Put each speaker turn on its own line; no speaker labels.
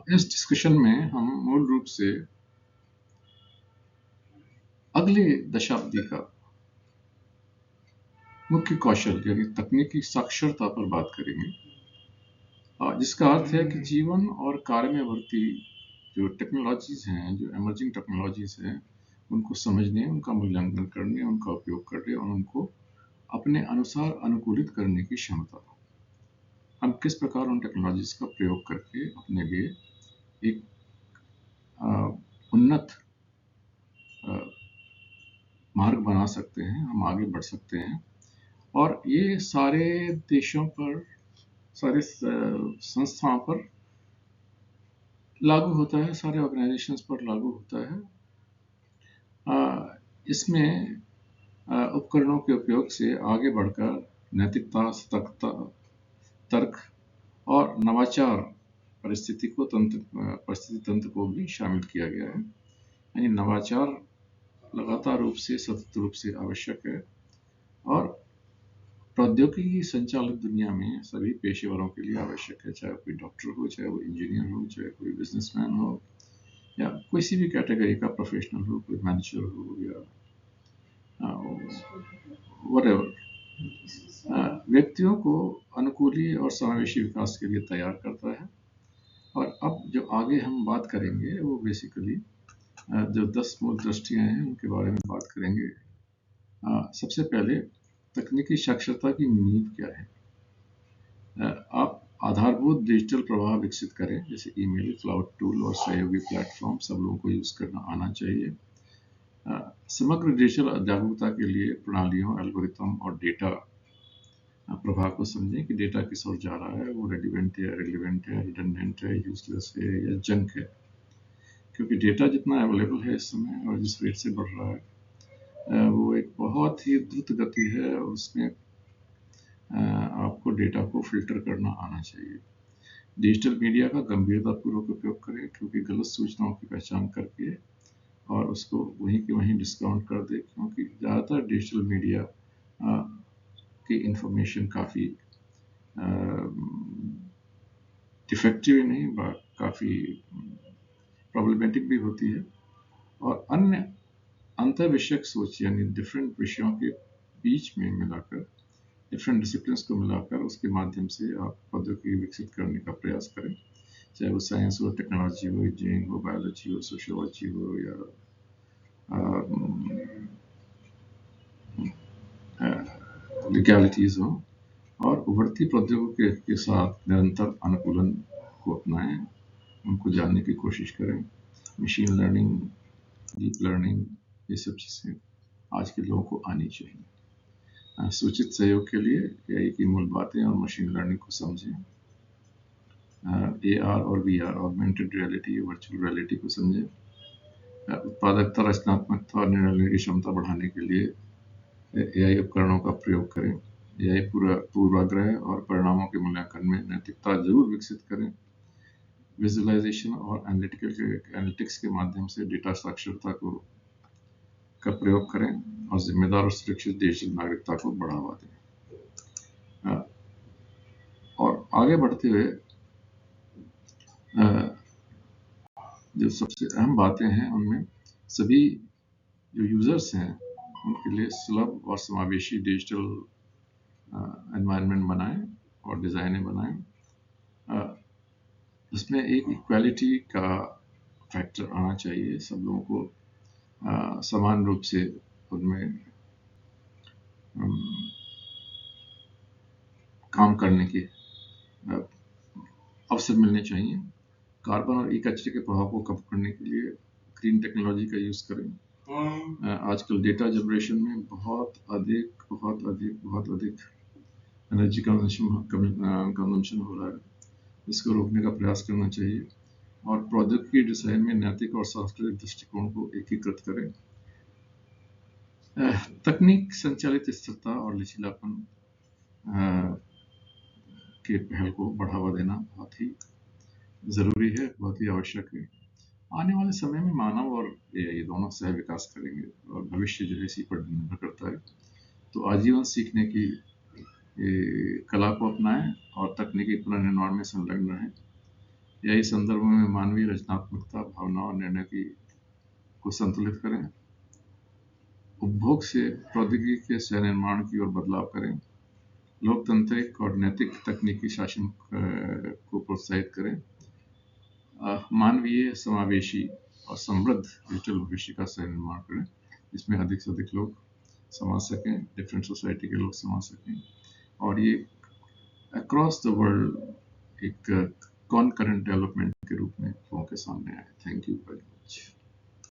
इस डिस्कशन में हम मूल रूप से अगले दशाब्दी का मुख्य कौशल यानी तकनीकी साक्षरता पर बात करेंगे, जिसका अर्थ है कि जीवन और कार्य में बढ़ती जो टेक्नोलॉजीज हैं, जो एमर्जिंग टेक्नोलॉजीज हैं, उनको समझने, उनका मूल्यांकन करने, उनका उपयोग करने और उनको अपने अनुसार अनुकूलित करने की क्षमता। हम किस प्रकार उन टेक्नोलॉजीज का प्रयोग करके अपने लिए एक उन्नत मार्ग बना सकते हैं, हम आगे बढ़ सकते हैं। और ये सारे देशों पर, सारे संस्थाओं पर लागू होता है, सारे ऑर्गेनाइजेशंस पर लागू होता है। इसमें उपकरणों के उपयोग से आगे बढ़कर नैतिकता, सतर्कता, तर्क और नवाचार परिस्थिति तंत्र को भी शामिल किया गया है। यानी नवाचार लगातार रूप से, सतत रूप से आवश्यक है और प्रौद्योगिकी संचालित दुनिया में सभी पेशेवरों के लिए आवश्यक है, चाहे कोई डॉक्टर हो, चाहे वो इंजीनियर हो, चाहे कोई बिजनेसमैन हो, या किसी भी कैटेगरी का प्रोफेशनल हो, कोई मैनेजर हो या व्हाटएवर, व्यक्तियों को अनुकूली और समावेशी विकास के लिए तैयार करता है। और अब जो आगे हम बात करेंगे वो बेसिकली जो 10 मूल दृष्टियां हैं उनके बारे में बात करेंगे। सबसे पहले तकनीकी साक्षरता की नींव क्या है। आप आधारभूत डिजिटल प्रवाह विकसित करें, जैसे ईमेल, क्लाउड टूल और सहयोगी प्लेटफॉर्म सब लोगों को यूज करना आना चाहिए। समग्र डिजिटल जागरूकता के लिए प्रणालियों, एल्गोरिथम और डेटा प्रभाव को समझें कि डेटा किस ओर जा रहा है, वो रेलिवेंट है, रिडंडेंट है, यूजलेस है या जंक है। क्योंकि डेटा जितना अवेलेबल है इस समय और जिस रेट से बढ़ रहा है, वो एक बहुत ही द्रुत गति है और उसमें आपको डेटा को फिल्टर करना आना चाहिए। डिजिटल मीडिया का गंभीरतापूर्वक उपयोग करें, क्योंकि गलत सूचनाओं की पहचान करके और उसको वहीं के वहीं डिस्काउंट कर दे, क्योंकि ज़्यादातर डिजिटल मीडिया की इंफॉर्मेशन काफ़ी डिफेक्टिव नहीं, काफ़ी प्रॉब्लमेटिक भी होती है। और अन्य अंतर विषयक सोच यानी डिफरेंट विषयों के बीच में मिलाकर, डिफरेंट डिसिप्लिन्स को मिलाकर उसके माध्यम से आप प्रौद्योगिकी विकसित करने का प्रयास करें, चाहे वो साइंस हो, टेक्नोलॉजी हो, इंजीनियरिंग हो, बायोलॉजी हो, सोशियोलॉजी हो या लीगैलिटीज हो। और उभरती प्रौद्योगिकी के साथ निरंतर अनुकूलन को अपनाएं, उनको जानने की कोशिश करें। मशीन लर्निंग, डीप लर्निंग, ये सब चीज़ें आज के लोगों को आनी चाहिए। सूचित सहयोग के लिए एआई की मूल बातें और मशीन लर्निंग को समझें। AR और VR, augmented reality, virtual reality को समझें। उत्पादकता, रचनात्मकता और निर्णय लेने की क्षमता बढ़ाने के लिए AI उपकरणों का प्रयोग करें। AI पूर्वाग्रह और परिणामों के मूल्यांकन में नैतिकता जरूर विकसित करें। विजुअलाइजेशन और एनालिटिक्स के माध्यम से डेटा साक्षरता का प्रयोग करें और जिम्मेदार और सुरक्षित डिजिटल नागरिकता को बढ़ावा दें। और आगे बढ़ते हुए जो सबसे अहम बातें हैं उनमें सभी जो यूजर्स हैं उनके लिए सुलभ और समावेशी डिजिटल एनवायरनमेंट बनाएं और डिज़ाइनें बनाएं। उसमें एक इक्वालिटी का फैक्टर आना चाहिए, सब लोगों को समान रूप से उनमें काम करने के अवसर मिलने चाहिए। कार्बन और कचरे के प्रभाव को कम करने के लिए ग्रीन टेक्नोलॉजी का यूज़ करें। आजकल डेटा जनरेशन में बहुत अधिक एनर्जी कंजम्पशन हो रहा है, इसको रोकने का प्रयास करना चाहिए। और प्रौद्योगिकी डिजाइन में नैतिक और सांस्कृतिक दृष्टिकोण को एकीकृत करें। तकनीक संचालित स्थिरता और लचीलापन के पहल को बढ़ावा देना बहुत ही ज़रूरी है, बहुत ही आवश्यक है। आने वाले समय में मानव और AI दोनों सह विकास करेंगे और भविष्य जो है इसी पर निर्भर करता है। तो आजीवन सीखने की कला को अपनाएं और तकनीकी पुनर्निर्माण में संलग्न रहें। यही संदर्भ में मानवीय रचनात्मकता, भावना और निर्णय को संतुलित करें, उपभोग से प्रौद्योगिकी के सह निर्माण की ओर बदलाव करें, लोकतांत्रिक और नैतिक तकनीकी शासन को प्रोत्साहित करें, मानवीय, समावेशी और समृद्ध डिजिटल भविष्य का सह निर्माण करें, जिसमें अधिक से अधिक लोग समा सकें, डिफरेंट सोसाइटी के लोग समा सकें, और ये अक्रॉस द वर्ल्ड एक कॉन्करेंट डेवलपमेंट के रूप में लोगों के सामने आए। Thank you very much.